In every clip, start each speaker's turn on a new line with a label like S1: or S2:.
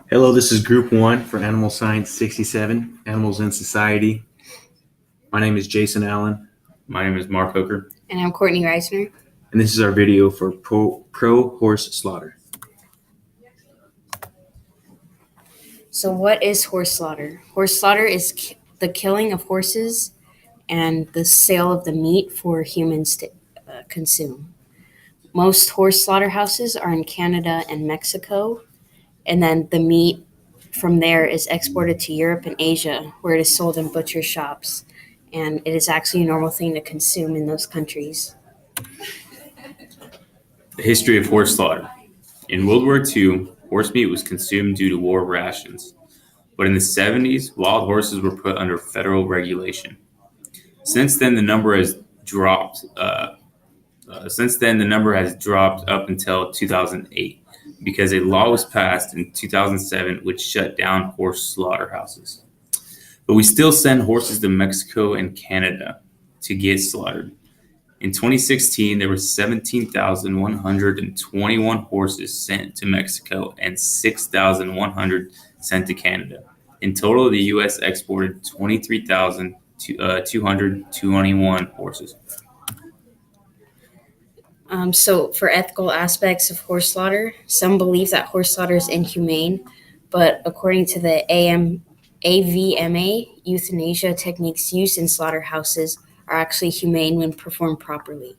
S1: Hello, this is Group 1 for Animal Science 67, Animals in Society. My name is Jason Allen.
S2: My name is Mark Hooker.
S3: And I'm Courtney Reisner.
S1: And this is our video for pro horse slaughter.
S3: So what is horse slaughter? Horse slaughter is the killing of horses and the sale of the meat for humans to consume. Most horse slaughterhouses are in Canada and Mexico, and then the meat from there is exported to Europe and Asia, where it is sold in butcher shops, and it is actually a normal thing to consume in those countries.
S2: The history of horse slaughter. In World War II, horse meat was consumed due to war rations, but in the 70s, wild horses were put under federal regulation. Since then, the number has dropped. Up until 2008 because a law was passed in 2007 which shut down horse slaughterhouses. But we still send horses to Mexico and Canada to get slaughtered. In 2016, there were 17,121 horses sent to Mexico and 6,100 sent to Canada. In total, the U.S. exported 23,221 horses.
S3: So for ethical aspects of horse slaughter, some believe that horse slaughter is inhumane, but according to the AVMA, euthanasia techniques used in slaughterhouses are actually humane when performed properly.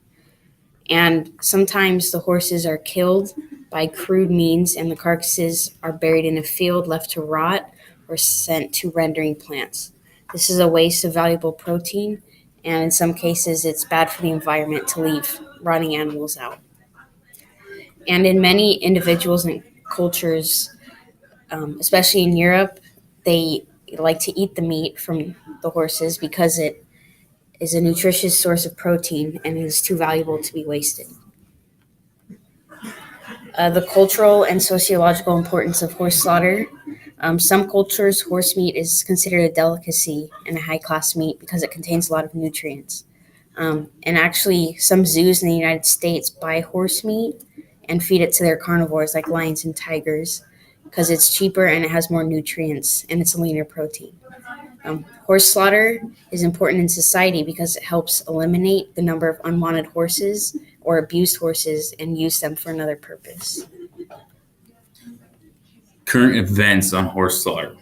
S3: And sometimes the horses are killed by crude means and the carcasses are buried in a field left to rot or sent to rendering plants. This is a waste of valuable protein, and in some cases it's bad for the environment to leave rotting animals out. And in many individuals and cultures, especially in Europe, they like to eat the meat from the horses because it is a nutritious source of protein and is too valuable to be wasted. The cultural and sociological importance of horse slaughter. Some cultures, horse meat is considered a delicacy and a high-class meat because it contains a lot of nutrients. And actually, some zoos in the United States buy horse meat and feed it to their carnivores like lions and tigers because it's cheaper and it has more nutrients and it's a leaner protein. Horse slaughter is important in society because it helps eliminate the number of unwanted horses or abused horses and use them for another purpose.
S2: Current events on horse slaughter.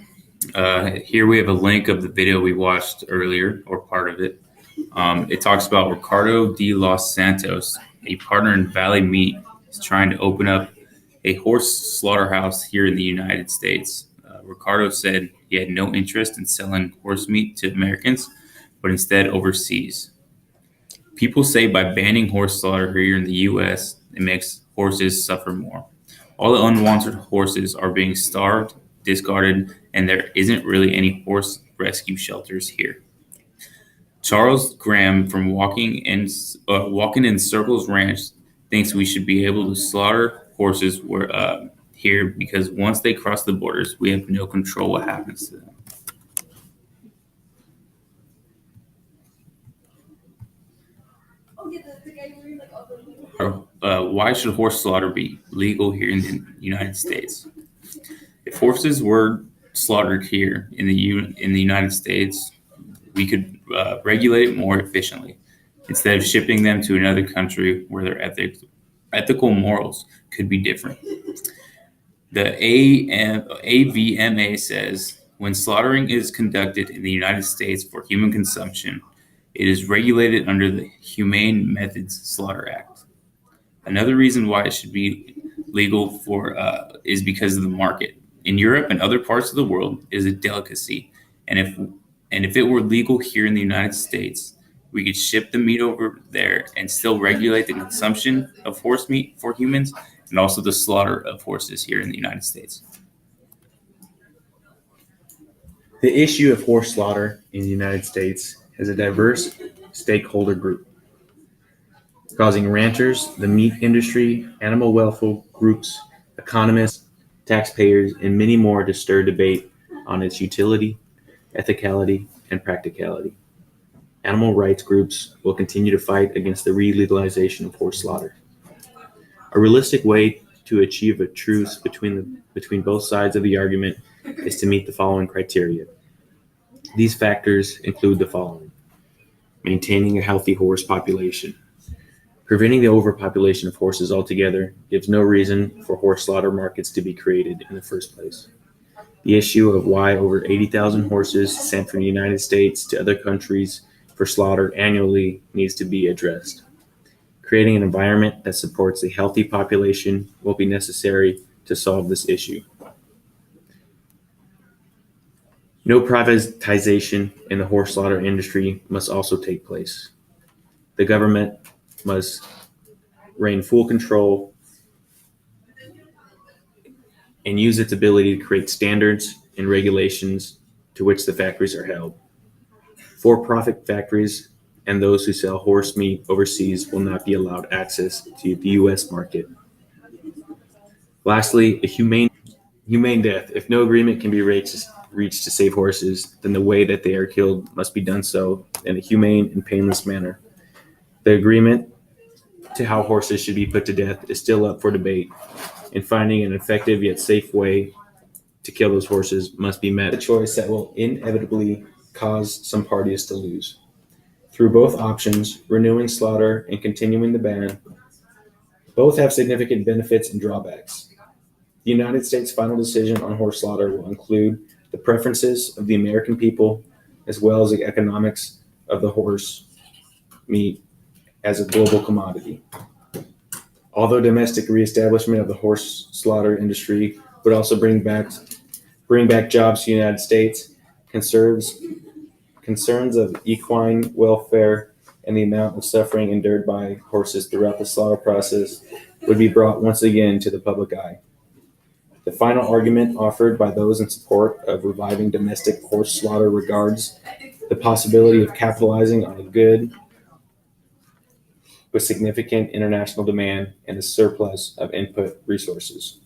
S2: Here we have a link of the video we watched earlier, or part of it. It talks about Ricardo de los Santos, a partner in Valley Meat, is trying to open up a horse slaughterhouse here in the United States. Ricardo said he had no interest in selling horse meat to Americans, but instead overseas. People say by banning horse slaughter here in the U.S., it makes horses suffer more. All the unwanted horses are being starved, discarded, and there isn't really any horse rescue shelters here. Charles Graham from Walking in Circles Ranch thinks we should be able to slaughter horses here because once they cross the borders, we have no control what happens to them. Why should horse slaughter be legal here in the United States? If horses were slaughtered here in the United States, we could regulate it more efficiently instead of shipping them to another country where their ethical morals could be different. The AVMA says when slaughtering is conducted in the United States for human consumption, it is regulated under the Humane Methods Slaughter Act. Another reason why it should be legal is because of the market. In Europe and other parts of the world, it is a delicacy, and if it were legal here in the United States, we could ship the meat over there and still regulate the consumption of horse meat for humans and also the slaughter of horses here in the United States.
S1: The issue of horse slaughter in the United States has a diverse stakeholder group, causing ranchers, the meat industry, animal welfare groups, economists, taxpayers, and many more to stir debate on its utility, ethicality, and practicality. animal rights groups will continue to fight against the re-legalization of horse slaughter. A realistic way to achieve a truce between both sides of the argument is to meet the following criteria. These factors include the following: maintaining a healthy horse population. Preventing the overpopulation of horses altogether gives no reason for horse slaughter markets to be created in the first place. The issue of why over 80,000 horses sent from the United States to other countries for slaughter annually needs to be addressed. Creating an environment that supports a healthy population will be necessary to solve this issue. No privatization in the horse slaughter industry must also take place. The government must rein full control and use its ability to create standards and regulations to which the factories are held. For-profit factories and those who sell horse meat overseas will not be allowed access to the U.S. market. Lastly, a humane death. If no agreement can be reached to save horses, then the way that they are killed must be done so in a humane and painless manner. The agreement to how horses should be put to death is still up for debate, and finding an effective yet safe way to kill those horses must be met. A choice that will inevitably cause some parties to lose. Through both options, renewing slaughter and continuing the ban, both have significant benefits and drawbacks. The United States' final decision on horse slaughter will include the preferences of the American people as well as the economics of the horse meat as a global commodity. Although domestic reestablishment of the horse slaughter industry would also bring back jobs to the United States, concerns of equine welfare and the amount of suffering endured by horses throughout the slaughter process would be brought once again to the public eye. The final argument offered by those in support of reviving domestic horse slaughter regards the possibility of capitalizing on a good with significant international demand and a surplus of input resources.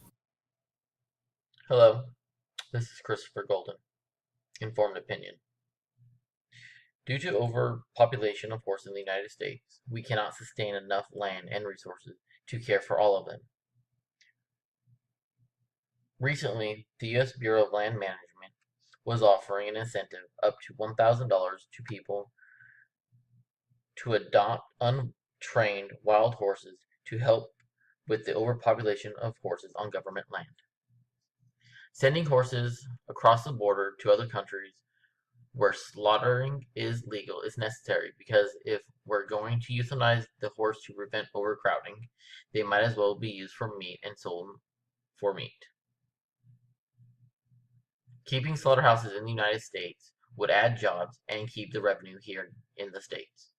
S4: Hello, this is Christopher Golden. Informed opinion. Due to overpopulation of horses in the United States, we cannot sustain enough land and resources to care for all of them. Recently, the U.S. Bureau of Land Management was offering an incentive up to $1,000 to people to adopt untrained wild horses to help with the overpopulation of horses on government land. Sending horses across the border to other countries where slaughtering is legal is necessary because if we're going to euthanize the horse to prevent overcrowding, they might as well be used for meat and sold for meat. Keeping slaughterhouses in the United States would add jobs and keep the revenue here in the States.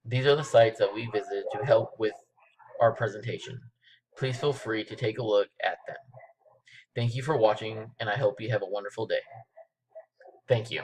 S4: These are the sites that we visited to help with our presentation. Please feel free to take a look at them. Thank you for watching, and I hope you have a wonderful day. Thank you.